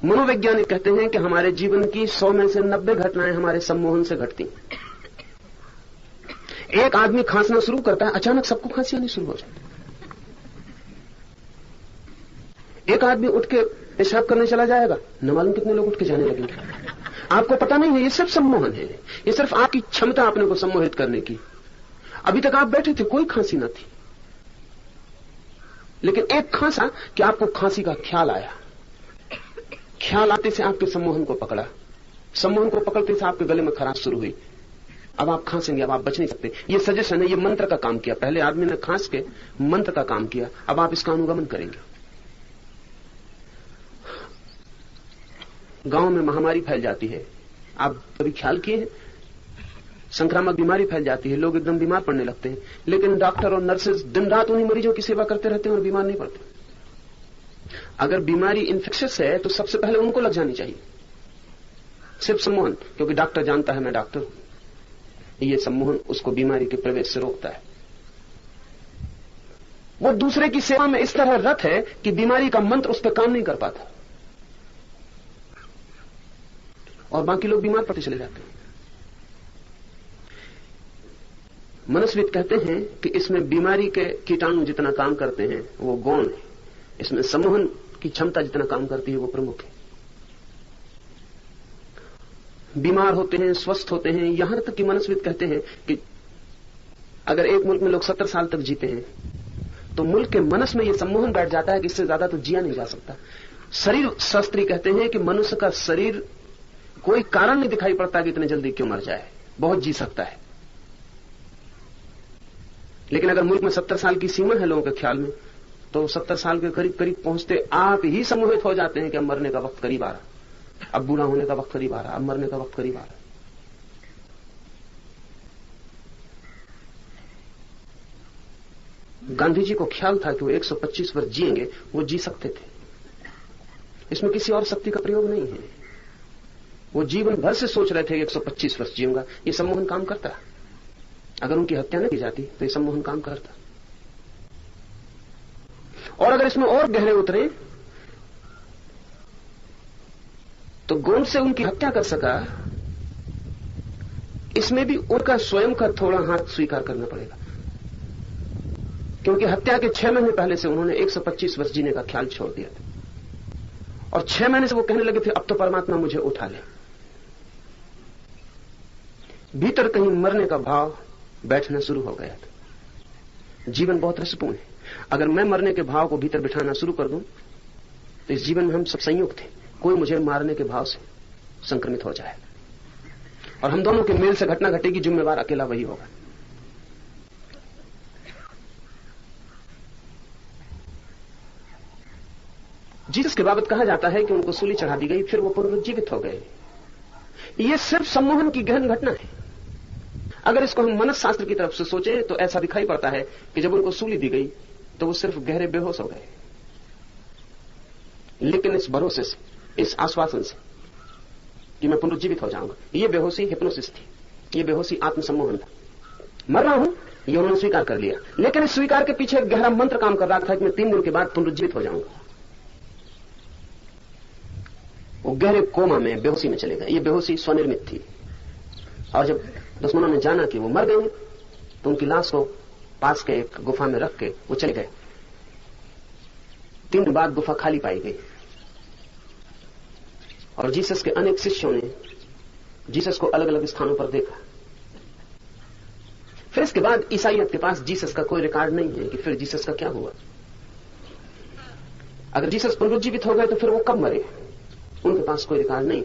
मनोवैज्ञानिक कहते हैं कि हमारे जीवन की 100 में से 90 घटनाएं हमारे सम्मोहन से घटती हैं। एक आदमी खांसना शुरू करता है, अचानक सबको खांसी आनी शुरू हो जाती है। एक आदमी उठ के पेशाब करने चला जाएगा, न मालूम कितने लोग उठ के जाने लगेंगे। आपको पता नहीं है, ये सिर्फ सम्मोहन है। ये सिर्फ आपकी क्षमता अपने को सम्मोहित करने की। अभी तक आप बैठे थे, कोई खांसी न थी, लेकिन एक खांसा कि आपको खांसी का ख्याल आया। ख्याल आते से आपके सम्मोहन को पकड़ा, सम्मोहन को पकड़ते से आपके गले में खराश शुरू हुई। अब आप खांसेंगे, अब आप बच नहीं सकते। ये सजेशन है, ये मंत्र का काम किया। पहले आदमी ने खांस के मंत्र का काम किया, अब आप इसका अनुगमन करेंगे। गांव में महामारी फैल जाती है, आप कभी ख्याल किए हैं? संक्रामक बीमारी फैल जाती है, लोग एकदम बीमार पड़ने लगते हैं, लेकिन डॉक्टर और नर्सेज दिन रात उन्हीं मरीजों की सेवा करते रहते हैं और बीमार नहीं पड़ते। अगर बीमारी इन्फेक्शियस है तो सबसे पहले उनको लग जानी चाहिए, सिर्फ सम्मोहन, क्योंकि डॉक्टर जानता है मैं डॉक्टर हूं। ये सम्मोहन उसको बीमारी के प्रवेश से रोकता है। वो दूसरे की सेवा में इस तरह रत है कि बीमारी का मंत्र उस पर काम नहीं कर पाता और बाकी लोग बीमार पड़ते चले जाते हैं। मनस्विद कहते हैं कि इसमें बीमारी के कीटाणु जितना काम करते हैं वो गौण है, इसमें सम्मोहन की क्षमता जितना काम करती है वो प्रमुख है। बीमार होते हैं, स्वस्थ होते हैं, यहां तक कि मनस्विद कहते हैं कि अगर एक मुल्क में लोग 70 साल तक जीते हैं तो मुल्क के मनस में यह सम्मोहन बैठ जाता है कि इससे ज्यादा तो जिया नहीं जा सकता। शरीर शास्त्री कहते हैं कि मनुष्य का शरीर कोई कारण नहीं दिखाई पड़ता कि इतने जल्दी क्यों मर जाए, बहुत जी सकता है। लेकिन अगर मुल्क में 70 साल की सीमा है लोगों के ख्याल में, तो 70 साल के करीब करीब पहुंचते आप ही सम्मोहित हो जाते हैं कि अब मरने का वक्त करीब आ रहा, अब बूढ़ा होने का वक्त करीब आ रहा, अब मरने का वक्त करीब आ रहा। गांधी जी को ख्याल था कि वो 125 वर्ष जिएंगे, वो जी सकते थे। इसमें किसी और शक्ति का प्रयोग नहीं है। वो जीवन भर से सोच रहे थे 125 वर्ष जीऊंगा। ये सम्मोहन काम करता। अगर उनकी हत्या न की जाती तो ये सम्मोहन काम करता। और अगर इसमें और गहरे उतरे तो गौण से उनकी हत्या कर सका, इसमें भी उनका स्वयं का थोड़ा हाथ स्वीकार करना पड़ेगा, क्योंकि हत्या के 6 महीने पहले से उन्होंने 125 वर्ष जीने का ख्याल छोड़ दिया था और 6 महीने से वो कहने लगे थे अब तो परमात्मा मुझे उठा ले। भीतर कहीं मरने का भाव बैठना शुरू हो गया था। जीवन बहुत रसपूर्ण है। अगर मैं मरने के भाव को भीतर बिठाना शुरू कर दूं तो इस जीवन में हम सब संयुक्त हैं। कोई मुझे मारने के भाव से संक्रमित हो जाए और हम दोनों के मेल से घटना घटेगी, जिम्मेवार अकेला वही होगा। जीसस के बाबत कहा जाता है कि उनको सूली चढ़ा दी गई, फिर वो पुनरुज्जीवित हो गए। ये सिर्फ सम्मोहन की गहन घटना है। अगर इसको हम मनसशास्त्र की तरफ से सोचें तो ऐसा दिखाई पड़ता है कि जब उनको सूली दी गई तो वो सिर्फ गहरे बेहोश हो गए, लेकिन इस भरोसे से, इस आश्वासन से कि मैं पुनरुज्जीवित हो जाऊंगा, ये बेहोशी हिप्नोसिस थी, ये बेहोशी आत्मसम्मोहन था। मर रहा हूं ये उन्होंने स्वीकार कर लिया, लेकिन इस स्वीकार के पीछे एक गहरा मंत्र काम कर रहा था कि मैं 3 दिन के बाद पुनरुज्जीवित हो जाऊंगा। वो गहरे कोमा में, बेहोशी में चले गए। ये बेहोशी स्वनिर्मित थी। और जब दुश्मनों ने जाना कि वो मर गए तो उनकी लाश को पास के एक गुफा में रख के वो चले गए। 3 दिन बाद गुफा खाली पाई गई और जीसस के अनेक शिष्यों ने जीसस को अलग अलग स्थानों पर देखा। फिर इसके बाद ईसाइयत के पास जीसस का कोई रिकॉर्ड नहीं है कि फिर जीसस का क्या हुआ। अगर जीसस पुनरुज्जीवित हो गए तो फिर वो कब मरे, उनके पास कोई रिकॉर्ड नहीं।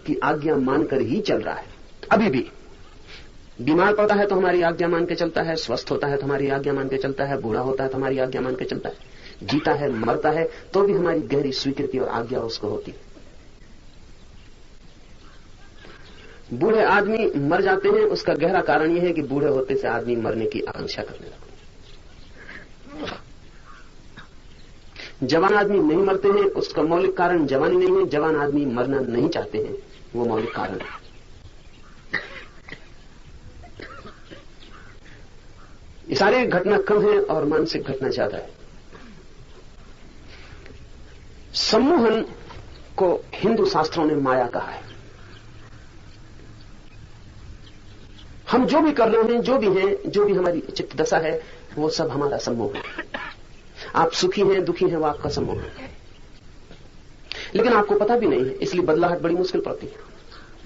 की आज्ञा मानकर ही चल रहा है। अभी भी बीमार पड़ता है तो हमारी आज्ञा मान के चलता है, स्वस्थ होता है तो हमारी आज्ञा मान के चलता है, बूढ़ा होता है तो हमारी आज्ञा मान के चलता है, जीता है, मरता है तो भी हमारी गहरी स्वीकृति और आज्ञा उसको होती है। बूढ़े आदमी मर जाते हैं, उसका गहरा कारण यह है कि बूढ़े होते से आदमी मरने की आकांक्षा करने लगता है। जवान आदमी नहीं मरते हैं, उसका मौलिक कारण जवानी नहीं है। जवान आदमी मरना नहीं चाहते हैं, वो मौलिक कारण है। ये शारीरिक घटना कम है और मानसिक घटना ज्यादा है। सम्मोहन को हिंदू शास्त्रों ने माया कहा है। हम जो भी कर रहे हैं, जो भी हैं, जो भी हमारी चित्त दशा है, वो सब हमारा सम्मोहन है। आप सुखी हैं, दुखी हैं, वो आपका सम्मोहन है। लेकिन आपको पता भी नहीं है, इसलिए बदलाहट बड़ी मुश्किल पड़ती है,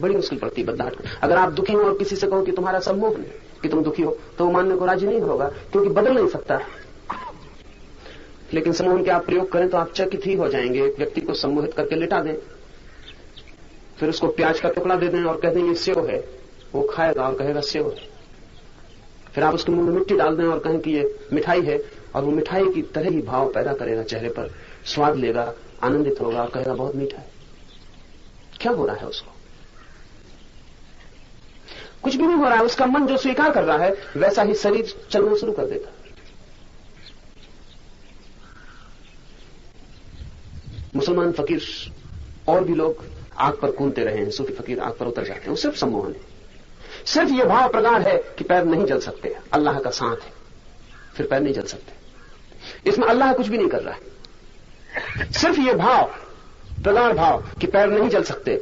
बड़ी मुश्किल पड़ती है बदलाहट। अगर आप दुखी हो और किसी से कहो कि तुम्हारा सम्मोहन है कि तुम दुखी हो, तो वो मानने को राजी नहीं होगा, क्योंकि बदल नहीं सकता। लेकिन सम्मोहन के आप प्रयोग करें तो आप चकित ही हो जाएंगे। एक व्यक्ति को सम्मोहित करके लिटा दें, फिर उसको प्याज का टुकड़ा दे दें और कह दें ये सेव है, वो खाएगा और कहेगा सेव है। फिर आप उसके मुंह में मिट्टी डाल दें और कहें कि ये मिठाई है, और वो मिठाई की तरह ही भाव पैदा करेगा, चेहरे पर स्वाद लेगा, आनंदित होगा और कहेगा बहुत मीठा है। क्या हो रहा है उसको? कुछ भी नहीं हो रहा है। उसका मन जो स्वीकार कर रहा है वैसा ही शरीर चलना शुरू कर देता। मुसलमान फकीर और भी लोग आग पर कूदते रहे हैं, सूफी फकीर आग पर उतर जाते हैं, वो सिर्फ सम्मोहन है। सिर्फ ये भाव प्रगाढ़ है कि पैर नहीं जल सकते, अल्लाह का साथ है, फिर पैर नहीं जल सकते। इसमें अल्लाह कुछ भी नहीं कर रहा है। सिर्फ ये भाव, प्रगाढ़ भाव कि पैर नहीं जल सकते,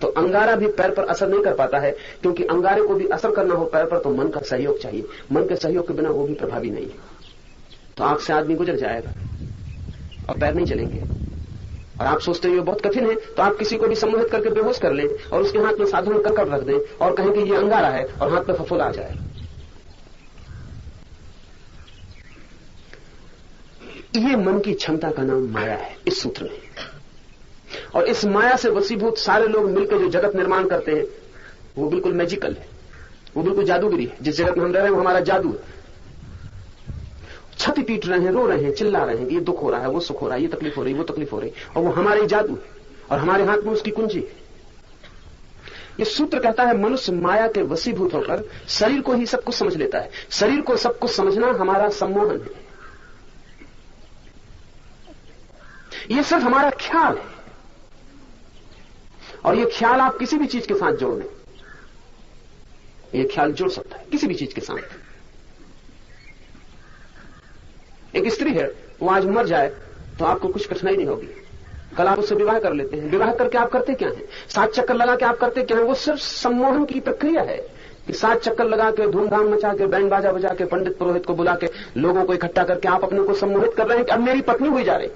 तो अंगारा भी पैर पर असर नहीं कर पाता है, क्योंकि अंगारे को भी असर करना हो पैर पर तो मन का सहयोग चाहिए। मन के सहयोग के बिना वो भी प्रभावी नहीं है। तो आंख से आदमी गुजर जाएगा और पैर नहीं चलेंगे। और आप सोचते हैं ये बहुत कठिन है, तो आप किसी को भी सम्मोहित करके बेहोश कर लें और उसके हाथ में साधारण करकट रख दें और कहें कि ये अंगारा है, और हाथ में फफूंद आ जाए। ये मन की क्षमता का नाम माया है इस सूत्र में। और इस माया से वशीभूत सारे लोग मिलकर जो जगत निर्माण करते हैं वो बिल्कुल मैजिकल है, वो बिल्कुल जादूगिरी है। जिस जगत में हम रह रहे हैं वो हमारा जादू है। छाती पीट रहे हैं, रो रहे हैं, चिल्ला रहे हैं, ये दुख हो रहा है, वो सुख हो रहा है, ये तकलीफ हो रही है, वो तकलीफ हो रही, और वो हमारे जादू है और हमारे हाथ में उसकी कुंजी है। ये सूत्र कहता है मनुष्य माया के वशीभूत होकर शरीर को ही सब कुछ समझ लेता है। शरीर को सब कुछ समझना हमारा सम्मोहन है। ये सिर्फ हमारा ख्याल है, और ये ख्याल आप किसी भी चीज के साथ जोड़ लें, ये ख्याल जुड़ सकता है किसी भी चीज के साथ। एक स्त्री है, वो आज मर जाए तो आपको कुछ कठिनाई नहीं होगी, कल आप उससे विवाह कर लेते हैं। विवाह करके आप करते क्या है? 7 चक्कर लगा के आप करते क्या है? वो सिर्फ सम्मोहन की प्रक्रिया है कि 7 चक्कर लगा के, धूमधाम मचा के, बैंड बाजा बजा के, पंडित पुरोहित को बुला के, लोगों को इकट्ठा करके आप अपने को सम्मोहित कर रहे हैं कि अब मेरी पत्नी हुई जा रही।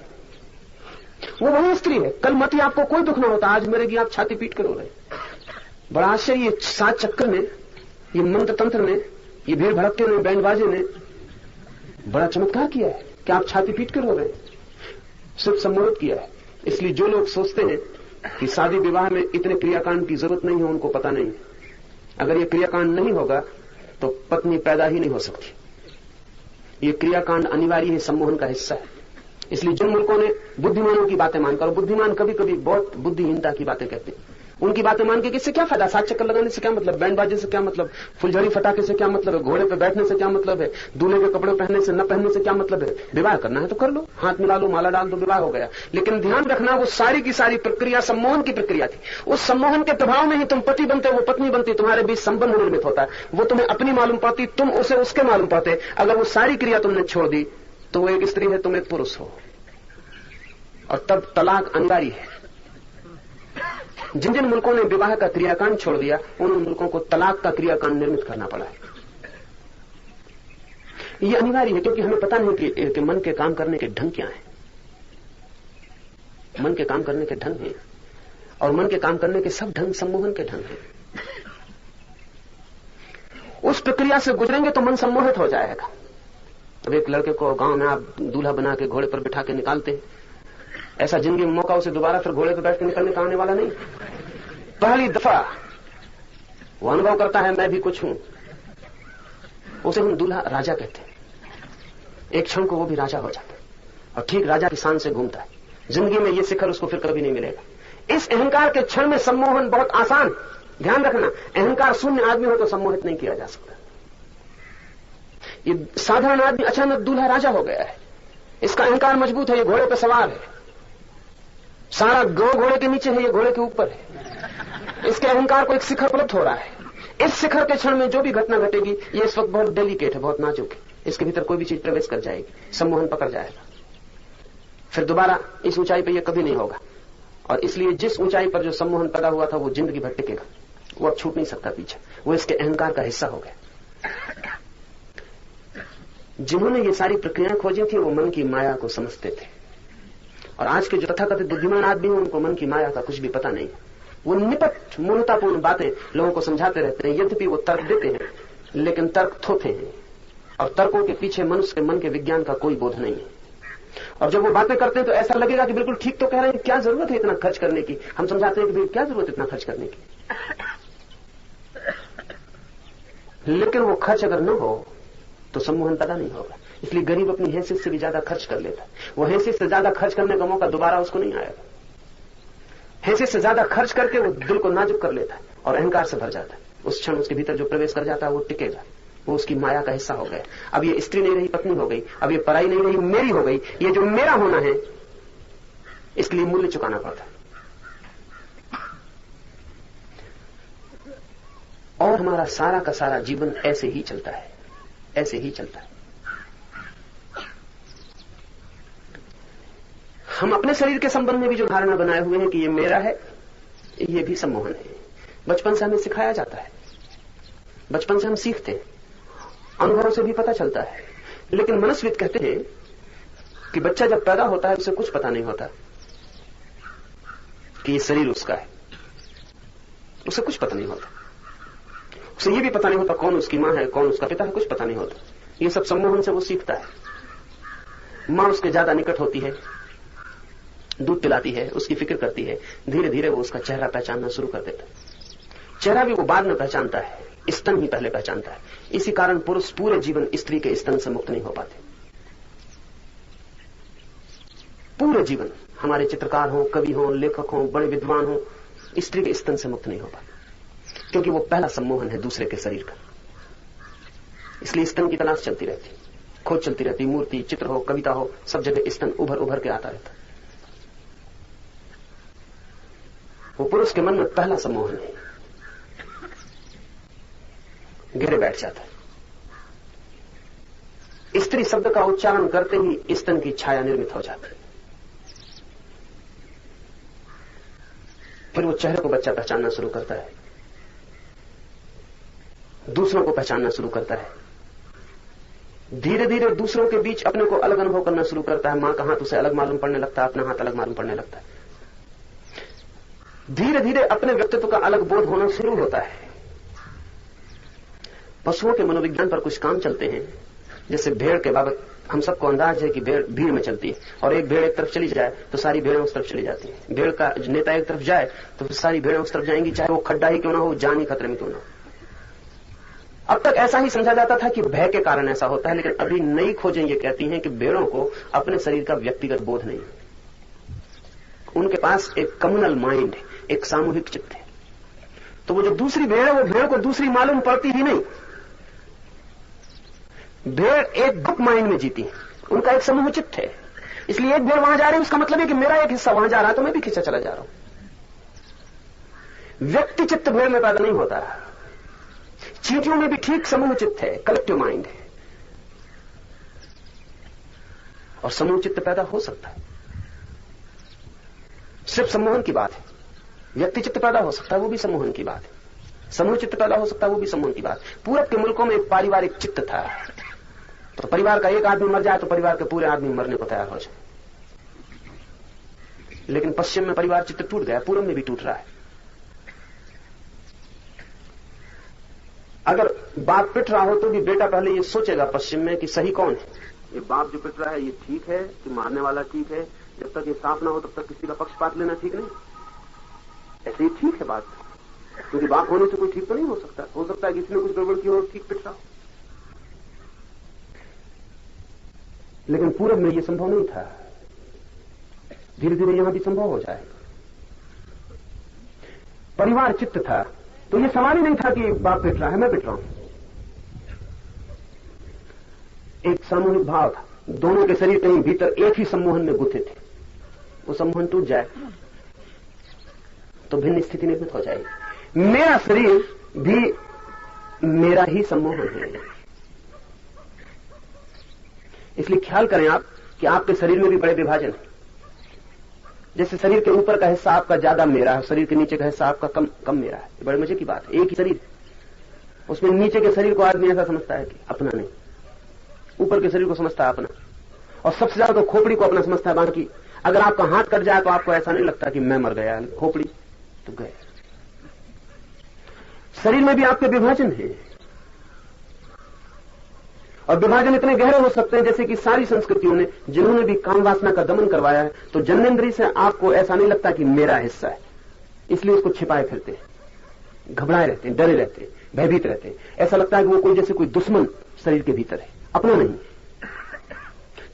वो वही स्त्री है, कल मती आपको कोई दुख ना होता, आज मरेगी आप छाती पीट कर रो रहे। बड़ा आश्चर्य, ये 7 चक्कर में, ये मंत्र तंत्र ने, ये भीड़ भड़के ने, बैंड बाजे ने बड़ा चमत्कार किया है कि आप छाती पीट कर रो रहे, सिर्फ सम्मोहित किया है। इसलिए जो लोग सोचते हैं कि शादी विवाह में इतने क्रियाकांड की जरूरत नहीं है, उनको पता नहीं है। अगर ये क्रियाकांड नहीं होगा तो पत्नी पैदा ही नहीं हो सकती। ये क्रियाकांड अनिवार्य है, सम्मोहन का हिस्सा है। इसलिए जिन मुल्कों ने बुद्धिमानों की बातें मानकर, और बुद्धिमान कभी कभी बहुत बुद्धिहीनता की बातें कहते हैं, उनकी बातें मान के किससे क्या फायदा? 7 चक्कर लगाने से क्या मतलब? बैंड बाजे से क्या मतलब? फुलझड़ी फटाके से क्या मतलब है? घोड़े पे बैठने से क्या मतलब है? दूल्हे के कपड़े पहनने से न पहनने से क्या मतलब है? विवाह करना है तो कर लो, हाथ मिला लो, माला डाल दो, विवाह हो गया। लेकिन ध्यान रखना, वो सारी की सारी प्रक्रिया सम्मोहन की प्रक्रिया थी। उस सम्मोहन के प्रभाव में ही तुम पति बनते, वो पत्नी बनती, तुम्हारे बीच संबंध निर्मित होता है। वो तुम्हें अपनी मालूम पड़ती, तुम उसे उसके मालूम पड़ते। अगर वो सारी क्रिया तुमने छोड़ दी तो वो एक स्त्री है, तुम एक पुरुष हो, और तब तलाक अनिवार्य है। जिन जिन मुल्कों ने विवाह का क्रियाकांड छोड़ दिया, उन मुल्कों को तलाक का क्रियाकांड निर्मित करना पड़ा है। यह अनिवार्य है, क्योंकि हमें पता नहीं कि मन के काम करने के ढंग क्या है। मन के काम करने के ढंग है, और मन के काम करने के सब ढंग सम्मोहन के ढंग है। उस प्रक्रिया से गुजरेंगे तो मन सम्मोहित हो जाएगा। अब एक लड़के को गांव में आप दूल्हा बना के घोड़े पर बिठा के निकालते हैं, ऐसा जिंदगी में मौका उसे दोबारा फिर घोड़े पर बैठ के निकलने का आने वाला नहीं। पहली दफा वो अनुभव करता है मैं भी कुछ हूं, उसे हम दूल्हा राजा कहते हैं। एक क्षण को वो भी राजा हो जाता है, और ठीक राजा की शान से घूमता है। जिंदगी में ये शिखर उसको फिर कभी नहीं मिलेगा। इस अहंकार के क्षण में सम्मोहन बहुत आसान। ध्यान रखना, अहंकार शून्य आदमी हो तो सम्मोहित नहीं किया जा सकता। ये साधारण आदमी अचानक दूल्हा राजा हो गया है, इसका अहंकार मजबूत है, ये घोड़े पर सवार है, सारा गांव घोड़े के नीचे है, ये घोड़े के ऊपर है। इसके अहंकार को एक शिखर उपलब्ध हो रहा है। इस शिखर के क्षण में जो भी घटना घटेगी, ये इस वक्त बहुत डेलिकेट है, बहुत नाजुक है, इसके भीतर कोई भी चीज प्रवेश कर जाएगी, सम्मोहन पकड़ जाएगा। फिर दोबारा इस ऊंचाई पर यह कभी नहीं होगा। और इसलिए जिस ऊंचाई पर जो सम्मोहन पैदा हुआ था वो जिंदगी भर टिकेगा, वो अब छूट नहीं सकता पीछे, वो इसके अहंकार का हिस्सा हो गया। जिन्होंने ये सारी प्रक्रियाएं खोजी थी वो मन की माया को समझते थे, और आज के जो तथाकथित बुद्धिमान आदमी हैं उनको मन की माया का कुछ भी पता नहीं। वो निपट मूर्खतापूर्ण बातें लोगों को समझाते रहते हैं, यद्यपि वो तर्क देते हैं लेकिन तर्क थोथे हैं, और तर्कों के पीछे मनुष्य के मन के विज्ञान का कोई बोध नहीं है। और जब वो बातें करते हैं तो ऐसा लगेगा कि बिल्कुल ठीक तो कह रहे हैं, क्या जरूरत है इतना खर्च करने की। हम समझाते हैं कि भाई क्या जरूरत है इतना खर्च करने की, लेकिन वो खर्च अगर न हो तो सम्मोहन पैदा नहीं होगा। इसलिए गरीब अपनी हैसियत से भी ज्यादा खर्च कर लेता है। वो हैसियत से ज्यादा खर्च करने का मौका दोबारा उसको नहीं आएगा। हैसियत से ज्यादा खर्च करके वो दिल को नाजुक कर लेता है और अहंकार से भर जाता है। उस क्षण उसके भीतर जो प्रवेश कर जाता है वो टिकेगा, वो उसकी माया का हिस्सा हो गया। अब ये स्त्री नहीं रही पत्नी हो गई, अब ये पराई नहीं रही मेरी हो गई। ये जो मेरा होना है इसलिए मूल्य चुकाना पड़ता है। और हमारा सारा का सारा जीवन ऐसे ही चलता है, ऐसे ही चलता है। हम अपने शरीर के संबंध में भी जो धारणा बनाए हुए हैं कि ये मेरा है, ये भी सम्मोहन है। बचपन से हमें सिखाया जाता है, बचपन से हम सीखते हैं, अनुभव से भी पता चलता है। लेकिन मनस्विद कहते हैं कि बच्चा जब पैदा होता है उसे कुछ पता नहीं होता कि ये शरीर उसका है, उसे कुछ पता नहीं होता। उसे ये भी पता नहीं होता कौन उसकी मां है, कौन उसका पिता है, कुछ पता नहीं होता। ये सब सम्मोहन से वो सीखता है। मां उसके ज्यादा निकट होती है, दूध पिलाती है, उसकी फिक्र करती है, धीरे धीरे वो उसका चेहरा पहचानना शुरू कर देता है। चेहरा भी वो बाद में पहचानता है, स्तन ही पहले पहचानता है। इसी कारण पुरुष पूरे जीवन स्त्री के स्तन से मुक्त नहीं हो पाते। पूरे जीवन हमारे चित्रकार हो, कवि हो, लेखक हो, बड़े विद्वान हो, स्त्री के स्तन से मुक्त नहीं हो पाते, क्योंकि वो पहला सम्मोहन है दूसरे के शरीर का। इसलिए स्तन की तलाश चलती रहती, खोज चलती रहती। मूर्ति, चित्र हो, कविता हो, सब जगह स्तन उभर उभर के आता रहता। वो पुरुष के मन में पहला सम्मोहन है, घेरे बैठ जाता है। स्त्री शब्द का उच्चारण करते ही स्तन की छाया निर्मित हो जाती है। फिर वो चेहरे को बच्चा पहचानना शुरू करता है, दूसरों को पहचानना शुरू करता है, धीरे धीरे दूसरों के बीच अपने को अलग अनुभव करना शुरू करता है। मां का हाथ उसे अलग मालूम पड़ने लगता है, अपना हाथ अलग मालूम पड़ने लगता है। धीरे धीरे अपने व्यक्तित्व का अलग बोध होना शुरू होता है। पशुओं के मनोविज्ञान पर कुछ काम चलते हैं। जैसे भेड़ के बाबत हम सबको अंदाज है कि भेड़ भीड़ में चलती है, और एक भेड़ एक तरफ चली जाए तो सारी भेड़ें उस तरफ चली जाती हैं। भेड़ का नेता एक तरफ जाए तो फिर सारी भेड़ें उस तरफ जाएंगी, चाहे वो खड्डा ही क्यों ना हो, जान ही खतरे में क्यों ना हो। अब तक ऐसा ही समझा जाता था कि भय के कारण ऐसा होता है, लेकिन अभी नई खोजें ये कहती हैं कि भेड़ों को अपने शरीर का व्यक्तिगत बोध नहीं है। उनके पास एक कम्युनल माइंड है, एक सामूहिक चित्त है। तो वो जो दूसरी भेड़ है वो भेड़ को दूसरी मालूम पड़ती ही नहीं। भेड़ एक ग्रुप माइंड में जीती है, उनका एक समूह चित्त है। इसलिए एक भेड़ वहां जा रही है उसका मतलब है कि मेरा एक हिस्सा वहां जा रहा है तो मैं भी खींचा चला जा रहा हूं। व्यक्ति चित्त भेड़ में पैदा नहीं होता। चींटियों में भी ठीक समूह चित्त है, कलेक्टिव माइंड है, और समूह चित्त पैदा हो सकता है। सिर्फ सम्मोहन की बात है। व्यक्ति चित्त पैदा हो सकता है, वो भी सम्मोहन की बात है। समूह चित्त पैदा हो सकता है, वो भी सम्मोहन की बात। पूरब के मुल्कों में एक पारिवारिक चित्त था, तो परिवार का एक आदमी मर जाए तो परिवार के पूरे आदमी मरने को तैयार हो जाए। लेकिन पश्चिम में परिवार चित्त टूट गया, पूरब में भी टूट रहा है। अगर बाप पिट रहा हो तो भी बेटा पहले ये सोचेगा पश्चिम में कि सही कौन है। ये बाप जो पिट रहा है ये ठीक है कि मारने वाला ठीक है। जब तक ये साफ ना हो तब तक किसी का पक्षपात लेना ठीक नहीं। ऐसे ही ठीक है बात, क्योंकि बाप होने से कोई ठीक तो नहीं हो सकता। हो सकता है किसी ने कुछ गड़बड़ की हो, ठीक पिट रहा हो। लेकिन पूरब में ये संभव नहीं था, धीरे धीरे यहां भी संभव हो जाएगा। परिवार चित्त था तो ये सवाल ही नहीं था कि बाप पिट रहा है मैं पिट रहा हूं। एक सामूहिक भाव था, दोनों के शरीर कहीं भीतर एक ही सम्मोहन में गुथे थे। वो सम्मोहन टूट जाए तो भिन्न स्थिति निर्मित हो जाएगी। मेरा शरीर भी मेरा ही सम्मोहन है। इसलिए ख्याल करें आप कि आपके शरीर में भी बड़े विभाजन है। जैसे शरीर के ऊपर का हिस्सा आपका ज्यादा मेरा है, शरीर के नीचे का हिस्सा आपका कम कम मेरा है। बड़े मजे की बात है, एक ही शरीर, उसमें नीचे के शरीर को आदमी ऐसा समझता है कि अपना नहीं, ऊपर के शरीर को समझता है अपना, और सबसे ज्यादा तो खोपड़ी को अपना समझता है। बाकी अगर आपका हाथ कट जाए तो आपको ऐसा नहीं लगता कि मैं मर गया, खोपड़ी तो गए। शरीर में भी आपके विभाजन है, और विभाजन इतने गहरे हो सकते हैं जैसे कि सारी संस्कृतियों ने, जिन्होंने भी काम वासना का दमन करवाया है, तो जन्मेंद्री से आपको ऐसा नहीं लगता कि मेरा हिस्सा है, इसलिए उसको छिपाए फिरते हैं, घबराए रहते हैं, डरे रहते हैं, भयभीत रहते हैं। ऐसा लगता है कि वो कोई जैसे कोई दुश्मन शरीर के भीतर है, अपना नहीं।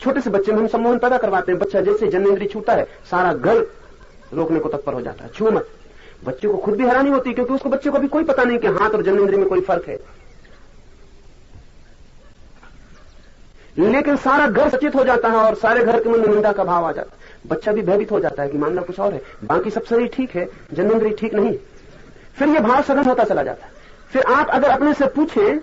छोटे से बच्चे में हम सम्मोहन पैदा करवाते हैं। बच्चा जैसे जन्मेंद्री छूता है, सारा घर रोकने को तत्पर हो जाता है, छू मत। बच्चे को खुद भी हैरानी होती है, क्योंकि उसको बच्चे को भी कोई पता नहीं कि हाथ और जन्मेंद्री में कोई फर्क है। लेकिन सारा घर सचेत हो जाता है और सारे घर के मन में निंदा का भाव आ जाता है। बच्चा भी भयभीत हो जाता है कि मामला कुछ और है, बाकी सब शरीर ठीक है, जन्मेंद्री ठीक नहीं। फिर यह भाव सघन होता चला जाता है। फिर आप अगर अपने से पूछें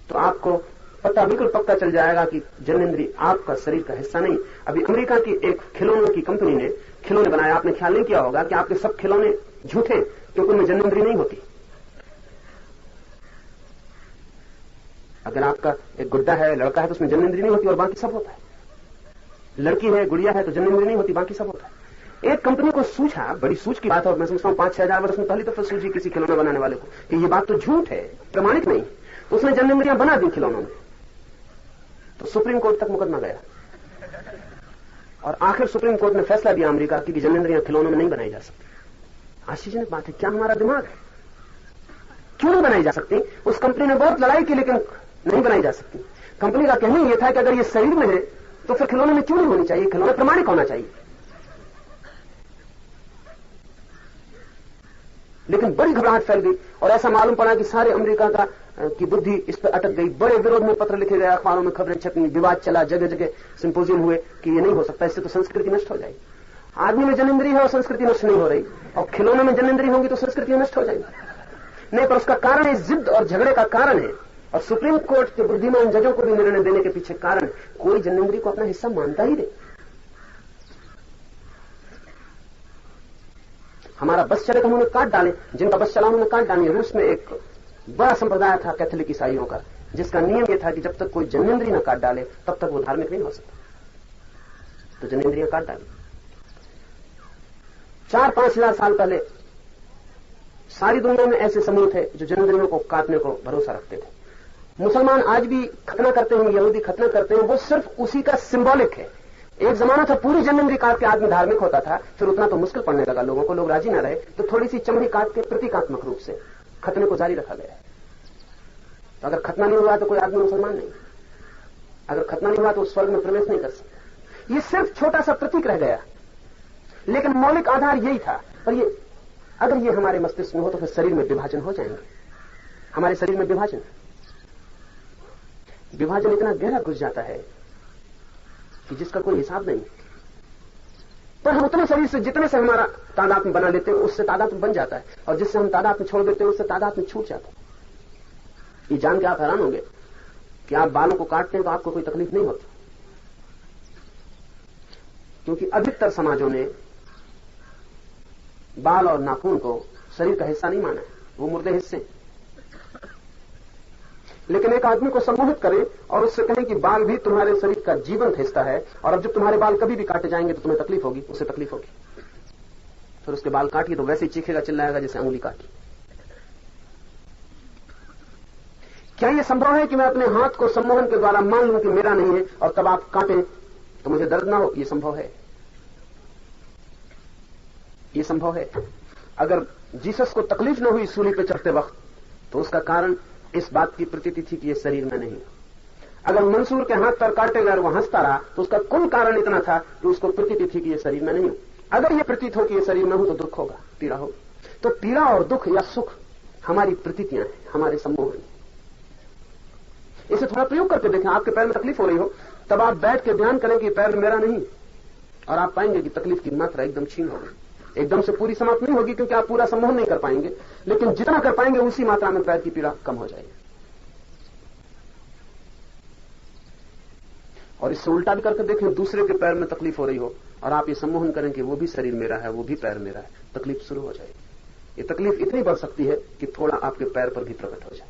तो आपको पता बिल्कुल पक्का चल जाएगा कि जन्मेंद्री आपका शरीर का हिस्सा नहीं। अभी अमेरिका की एक खिलौनों की कंपनी ने खिलौने बनाया। आपने ख्याल नहीं किया होगा कि आपके सब खिलौने झूठे, क्योंकि उनमें जन्मेंद्री नहीं होती। अगर आपका एक गुड्डा है, लड़का है, तो उसमें जन्मेंद्री नहीं होती और बाकी सब होता है। लड़की है, गुड़िया है, तो जन्मेंद्री नहीं होती, बाकी सब होता है। एक कंपनी को सूझा, बड़ी सूझ की बात है, और मैं समझता हूं 5-6 हजार वर्ष में पहली दफा सूझी किसी खिलौना बनाने वाले को कि ये बात तो झूठ है, प्रमाणित नहीं। तो उसने जन्मेंद्रियां बना दी खिलौनों में। तो सुप्रीम कोर्ट तक मुकदमा गया, और आखिर सुप्रीम कोर्ट ने फैसला दिया अमेरिका की कि जन्मेंद्रियां खिलौनों में नहीं बनाई जा सकती। आश्चर्यजनक बात है, क्या हमारा दिमाग है, क्यों नहीं बनाई जा सकती? उस कंपनी ने बहुत लड़ाई की, लेकिन नहीं बनाई जा सकती। कंपनी का कहना यह था कि अगर ये शरीर में है तो फिर खिलौने में क्यों नहीं होनी चाहिए, खिलौना प्रमाणिक होना चाहिए। लेकिन बड़ी घबराहट फैल गई, और ऐसा मालूम पड़ा कि सारे अमेरिका की बुद्धि इस पर अटक गई। बड़े विरोध में पत्र लिखे गए, अखबारों में खबरें छपी, विवाद चला, जगह जगह सिंपोजियम हुए कि ये नहीं हो सकता, इससे तो संस्कृति नष्ट हो जाएगी। आदमी में जन्मेंद्री है और संस्कृति नष्ट नहीं हो रही, और खिलौने में जन्मेंद्री होगी तो संस्कृति नष्ट हो जाएगी। नहीं, पर उसका कारण इस जिद और झगड़े का कारण है, और सुप्रीम कोर्ट के बुद्धिमान जजों को भी निर्णय देने के पीछे कारण कोई जन्मेंद्री को अपना हिस्सा मानता ही नहीं। हमारा बस चले तो उन्होंने काट डाले, जिनका बस चला उन्होंने काट डाली। रूस में एक बड़ा संप्रदाय था कैथोलिक ईसाइयों का, जिसका नियम यह था कि जब तक कोई जन्मेंद्री न काट डाले तब तक वो धार्मिक नहीं हो सकता। तो जन्मेंद्रियां काट डाली। 4-5 हजार साल पहले सारी दुनिया में ऐसे समूह थे जो जन्मेंद्रियों को काटने को भरोसा रखते थे। मुसलमान आज भी खतना करते हैं, यहूदी खतना करते हैं, वो सिर्फ उसी का सिंबॉलिक है। एक जमाना था पूरी जन्मेंद्री काट के आदमी धार्मिक होता था, फिर उतना तो मुश्किल पड़ने लगा लोगों को, लोग राजी न रहे, तो थोड़ी सी चमड़ी काट के प्रतीकात्मक रूप से खतने को जारी रखा गया। तो अगर खतना नहीं हुआ तो कोई आदमी मुसलमान नहीं, अगर खतना नहीं हुआ तो स्वर्ग में प्रवेश नहीं कर सकता। ये सिर्फ छोटा सा प्रतीक रह गया, लेकिन मौलिक आधार यही था। पर ये अगर ये हमारे मस्तिष्क में हो तो फिर शरीर में विभाजन हो जाएंगे। हमारे शरीर में विभाजन इतना गहरा घुस जाता है कि जिसका कोई हिसाब नहीं। पर हम उतने शरीर से जितने से हमारा तादाद में बना लेते हैं उससे तादाद में बन जाता है, और जिससे हम तादाद में छोड़ देते हैं उससे तादाद में छूट जाता है। ये जान के आप हैरान होंगे कि आप बालों को काटते हैं तो आपको कोई तकलीफ नहीं होती, क्योंकि अधिकतर समाजों ने बाल और नाखून को शरीर का हिस्सा नहीं माना है, वो मुर्दे हिस्से। लेकिन एक आदमी को सम्मोहित करें और उससे कहें कि बाल भी तुम्हारे शरीर का जीवंत हिस्सा है, और अब जब तुम्हारे बाल कभी भी काटे जाएंगे तो तुम्हें तकलीफ होगी, उससे तकलीफ होगी। फिर उसके बाल काटिए तो वैसे ही चीखेगा, चिल्लाएगा जैसे अंगुली काटी। क्या यह संभव है कि मैं अपने हाथ को सम्मोहन के द्वारा मान लूं कि मेरा नहीं है, और तब आप काटें तो मुझे दर्द ना हो? यह संभव है, यह संभव है। अगर जीसस को तकलीफ न हुई सूली पे चढ़ते वक्त, तो उसका कारण इस बात की प्रतीति थी कि यह शरीर में नहीं। अगर मंसूर के हाथ पर काटे गए और वह हंसता रहा, तो उसका कुल कारण इतना था कि उसको प्रतीति थी कि यह शरीर में नहीं। अगर यह प्रतीत हो कि यह शरीर में हो तो दुख होगा, पीड़ा होगी। तो पीड़ा और दुख या सुख हमारी प्रतीतियां हैं, हमारे सम्मोहन। इसे थोड़ा प्रयोग करके देखें। आपके पैर में तकलीफ हो रही हो, तब आप बैठ के ध्यान करें कि पैर मेरा नहीं, और आप पाएंगे कि तकलीफ की मात्रा एकदम छीन होगी। एकदम से पूरी समाप्त नहीं होगी, क्योंकि आप पूरा सम्मोहन नहीं कर पाएंगे, लेकिन जितना कर पाएंगे उसी मात्रा में पैर की पीड़ा कम हो जाएगी। और इससे उल्टा भी करके देखें, दूसरे के पैर में तकलीफ हो रही हो और आप ये सम्मोहन करें कि वो भी शरीर मेरा है, वो भी पैर मेरा है, तकलीफ शुरू हो जाएगी। ये तकलीफ इतनी बढ़ सकती है कि थोड़ा आपके पैर पर भी प्रकट हो जाए।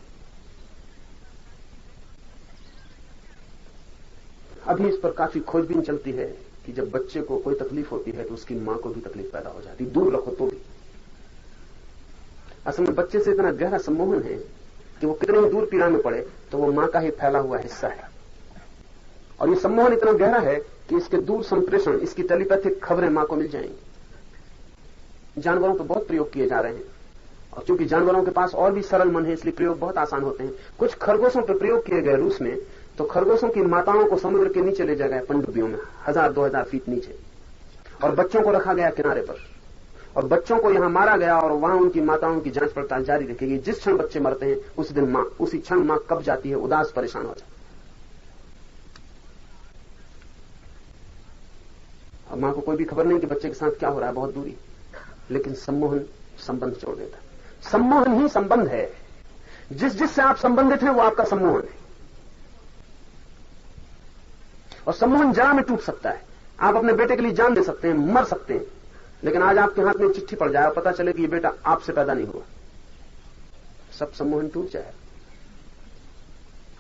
अभी इस पर काफी खोजबीन चलती है कि जब बच्चे को कोई तकलीफ होती है तो उसकी मां को भी तकलीफ पैदा हो जाती, दूर रखो तो भी। असल में बच्चे से इतना गहरा सम्मोहन है कि वो कितने ही दूर पीड़ा में पड़े तो वो मां का ही फैला हुआ हिस्सा है। और ये सम्मोहन इतना गहरा है कि इसके दूर संप्रेषण, इसकी टेलीपैथिक खबरें मां को मिल जाएंगी। जानवरों पर बहुत प्रयोग किए जा रहे हैं और चूंकि जानवरों के पास और भी सरल मन है इसलिए प्रयोग बहुत आसान होते हैं। कुछ खरगोशों पर प्रयोग किए गए रूस में, तो खरगोशों की माताओं को समुद्र के नीचे ले जाया गया, पनडुब्बियों में 1000-2000 फीट नीचे, और बच्चों को रखा गया किनारे पर, और बच्चों को यहां मारा गया और वहां उनकी माताओं की जांच पड़ताल जारी रखेगी। जिस क्षण बच्चे मरते हैं उसी दिन मां, उसी क्षण मां कब जाती है, उदास परेशान हो जाती है। अब मां को कोई भी खबर नहीं कि बच्चे के साथ क्या हो रहा है, बहुत दूरी, लेकिन सम्मोहन संबंध जोड़ देता है। सम्मोहन ही संबंध है। जिससे आप संबंधित हैं वो आपका सम्मोहन है, और सम्मोहन जरा में टूट सकता है। आप अपने बेटे के लिए जान दे सकते हैं, मर सकते हैं, लेकिन आज आपके हाथ में एक चिट्ठी पड़ जाए और पता चले कि ये बेटा आपसे पैदा नहीं हुआ, सब सम्मोहन टूट जाए।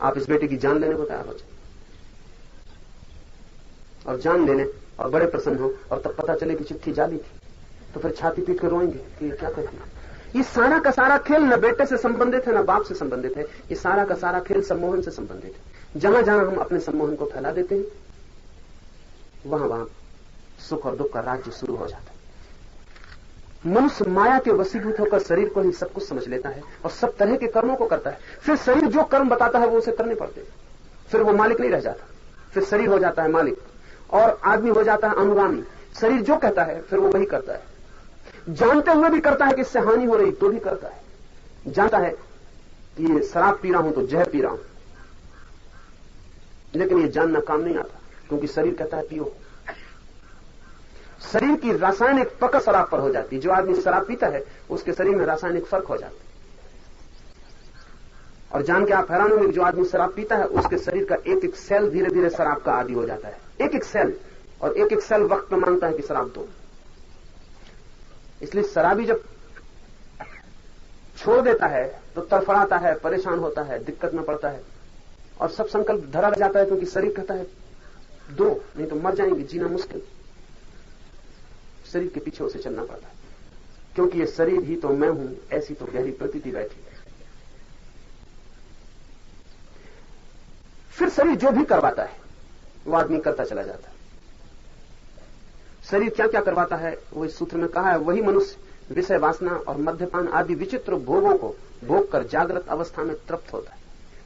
आप इस बेटे की जान लेने को तैयार हो जाए, और जान लेने और बड़े प्रसन्न हो, और तब पता चले कि चिट्ठी जाली थी, तो फिर छाती पीट कर रोएंगे कि ये क्या कहती है। ये सारा का सारा खेल न बेटे से संबंधित है न बाप से संबंधित है, ये सारा का सारा खेल सम्मोहन से संबंधित है। जहां जहां हम अपने सम्मोहन को फैला देते हैं वहां वहां सुख और दुख का राज्य शुरू हो जाता है। मनुष्य माया के वशीभूत होकर शरीर को ही सब कुछ समझ लेता है और सब तरह के कर्मों को करता है। फिर शरीर जो कर्म बताता है वो उसे करने पड़ते हैं, फिर वो मालिक नहीं रह जाता, फिर शरीर हो जाता है मालिक और आदमी हो जाता है अनुगामी। शरीर जो कहता है फिर वो वही करता है, जानते हुए भी करता है कि इससे हानि हो रही तो भी करता है। जानता है कि ये शराब पी रहा हूं तो जहर पी रहा हूं, लेकिन ये जानना काम नहीं आता, क्योंकि शरीर कहता है पियो। शरीर की रासायनिक पकड़ शराब पर हो जाती है। जो आदमी शराब पीता है उसके शरीर में रासायनिक फर्क हो जाता है, और जान के आप हैरान होंगे, जो आदमी शराब पीता है उसके शरीर का एक एक सेल धीरे धीरे शराब का आदी हो जाता है, एक एक सेल, और एक एक सेल वक्त में मांगता है कि शराब दो। इसलिए शराबी जब छोड़ देता है तो तड़फड़ाता है, परेशान होता है, दिक्कत में पड़ता है, और सब संकल्प धरा रह जाता है, क्योंकि शरीर कहता है दो, नहीं तो मर जाएंगे, जीना मुश्किल। शरीर के पीछे उसे चलना पड़ता है, क्योंकि ये शरीर ही तो मैं हूं, ऐसी तो गहरी प्रतीति बैठी है। फिर शरीर जो भी करवाता है वो आदमी करता चला जाता है। शरीर क्या क्या करवाता है वो इस सूत्र में कहा है। वही मनुष्य विषय वासना और मद्यपान आदि विचित्र भोगों को भोग कर जागृत अवस्था में तृप्त होता है।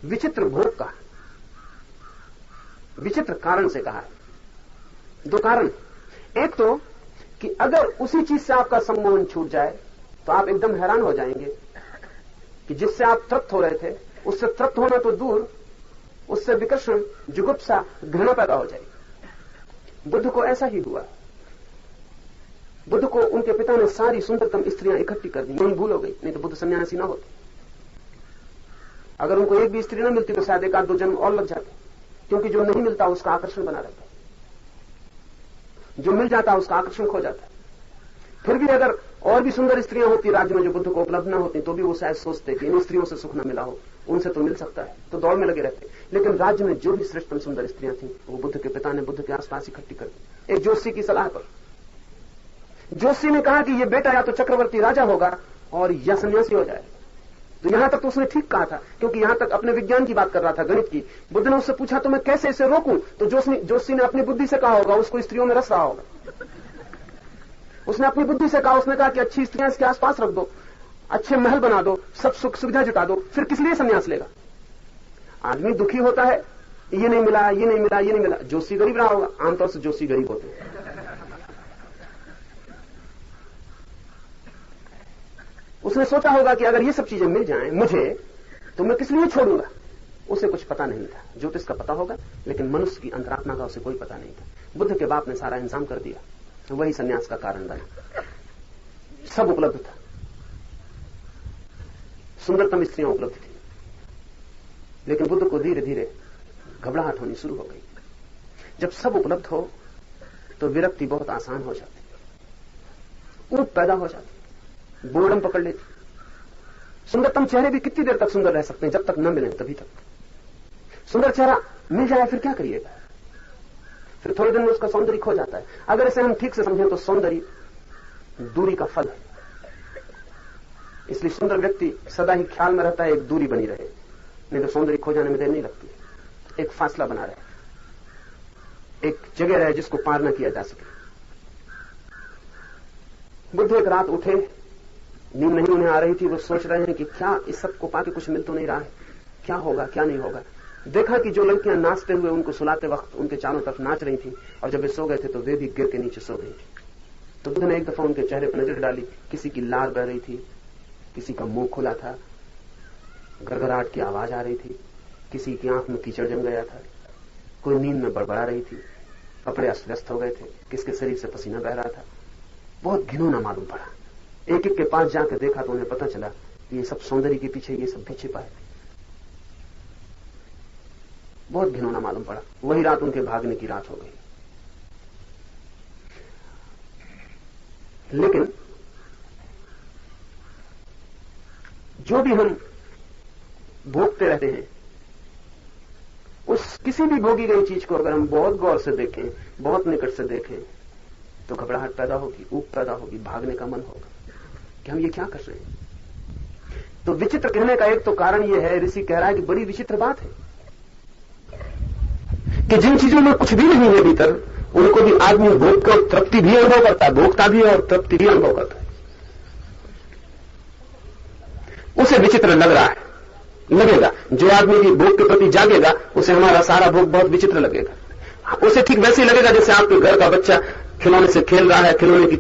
विचित्र भोग का विचित्र कारण से कहा है। दो कारण, एक तो कि अगर उसी चीज से आपका सम्मोहन छूट जाए तो आप एकदम हैरान हो जाएंगे कि जिससे आप तृप्त हो रहे थे उससे तृप्त होना तो दूर, उससे विकर्षण, जुगुप्सा, घृणा पैदा हो जाएगी। बुद्ध को ऐसा ही हुआ। बुद्ध को उनके पिता ने सारी सुंदरतम स्त्रियां इकट्ठी कर दी, वही भूल हो गई, नहीं तो बुद्ध सन्यासी ना होते। अगर उनको एक भी स्त्री ना मिलती तो शायद एक आध दो जन्म और लग जाते, क्योंकि जो नहीं मिलता उसका आकर्षण बना रहता, जो मिल जाता उसका आकर्षण खो जाता। फिर भी अगर और भी सुंदर स्त्रियां होती राज्य में जो बुद्ध को उपलब्ध ना होती तो भी वो शायद सोचते कि इन स्त्रियों से सुख न मिला हो, उनसे तो मिल सकता है, तो दौड़ में लगे रहते। लेकिन राज्य में जो भी श्रेष्ठतम सुंदर स्त्रियां थी वो बुद्ध के पिता ने बुद्ध के आसपास इकट्ठी कर दी, एक जोशी की सलाह पर। जोशी ने कहा कि ये बेटा या तो चक्रवर्ती राजा होगा और या सन्यासी हो जाए। तो यहां तक तो उसने ठीक कहा था, क्योंकि यहां तक अपने विज्ञान की बात कर रहा था, गणित की। बुद्ध ने उससे पूछा तो मैं कैसे इसे रोकूं, तो जोशी ने अपनी बुद्धि से कहा होगा, उसको स्त्रियों में रस रहा होगा, उसने अपनी बुद्धि से कहा, उसने कहा कि अच्छी स्त्रियां इसके आसपास रख दो, अच्छे महल बना दो, सब सुख सुविधा जुटा दो, फिर किस लिए संन्यास लेगा। आदमी दुखी होता है, ये नहीं मिला, ये नहीं मिला, ये नहीं मिला। जोशी गरीब रहा होगा, आमतौर से जोशी गरीब होते हैं। उसने सोचा होगा कि अगर ये सब चीजें मिल जाएं मुझे तो मैं किस लिए छोड़ूंगा। उसे कुछ पता नहीं था, ज्योतिष का पता होगा, लेकिन मनुष्य की अंतरात्मा का उसे कोई पता नहीं था। बुद्ध के बाप ने सारा इंतजाम कर दिया, वही सन्यास का कारण बना। सब उपलब्ध था, सुंदरतम स्त्रियां उपलब्ध थी, लेकिन बुद्ध को धीरे धीरे घबराहट होनी शुरू हो गई। जब सब उपलब्ध हो तो विरक्ति बहुत आसान हो जाती है, ऊब पैदा हो जाती, बोर्डम पकड़ लेती। सुंदरतम चेहरे भी कितनी देर तक सुंदर रह सकते हैं, जब तक न मिले तभी तक। सुंदर चेहरा मिल जाए फिर क्या करिएगा, फिर थोड़े दिन में उसका सौंदर्य खो जाता है। अगर इसे हम ठीक से समझें तो सौंदर्य दूरी का फल है। इसलिए सुंदर व्यक्ति सदा ही ख्याल में रहता है एक दूरी बनी रहे, नहीं तो सौंदर्य खो जाने में देर नहीं लगती। एक फासला बना रहे, एक जगह रहे जिसको पार न किया जा सके। बुद्ध एक रात उठे, नींद नहीं उन्हें आ रही थी, वो सोच रहे हैं कि क्या इस सब को पाके कुछ मिल तो नहीं रहा है, क्या होगा क्या नहीं होगा। देखा कि जो लड़कियां नाचते हुए उनको सुलाते वक्त उनके चारों तरफ नाच रही थी, और जब वे सो गए थे तो वे भी गिर के नीचे सो गई थी। तो बुद्ध ने एक दफा उनके चेहरे पर नजर डाली, किसी की लार बह रही थी, किसी का मुंह खुला था, गड़गड़ाहट की आवाज आ रही थी, किसी की आंख में कीचड़ जम गया था, कोई नींद में बड़बड़ा रही थी, कपड़े अस्त व्यस्त हो गए थे, किसके शरीर से पसीना बह रहा था। बहुत घिनौना मालूम पड़ा। एक एक के पास जाकर देखा तो उन्हें पता चला कि ये सब सौंदर्य के पीछे ये सब भी छिपा है। बहुत घिनौना मालूम पड़ा। वही रात उनके भागने की रात हो गई। लेकिन जो भी हम भोगते रहते हैं, उस किसी भी भोगी गई चीज को अगर हम बहुत गौर से देखें, बहुत निकट से देखें, तो घबराहट पैदा होगी, ऊब पैदा होगी, भागने का मन होगा कि हम ये क्या कर रहे हैं। तो विचित्र कहने का एक तो कारण यह है, ऋषि कह रहा है कि बड़ी विचित्र बात है कि जिन चीजों में कुछ भी नहीं है भीतर, उनको भी आदमी भोग कर तृप्ति भी अनुभव करता है, भोगता भी है और तृप्ति भी अनुभव करता है। उसे विचित्र लग रहा है, लगेगा। जो आदमी भी भोग के प्रति जागेगा उसे हमारा सारा भोग बहुत विचित्र लगेगा। उसे ठीक वैसे ही लगेगा जैसे आपके घर का बच्चा खिलौने से खेल रहा है, खिलौने की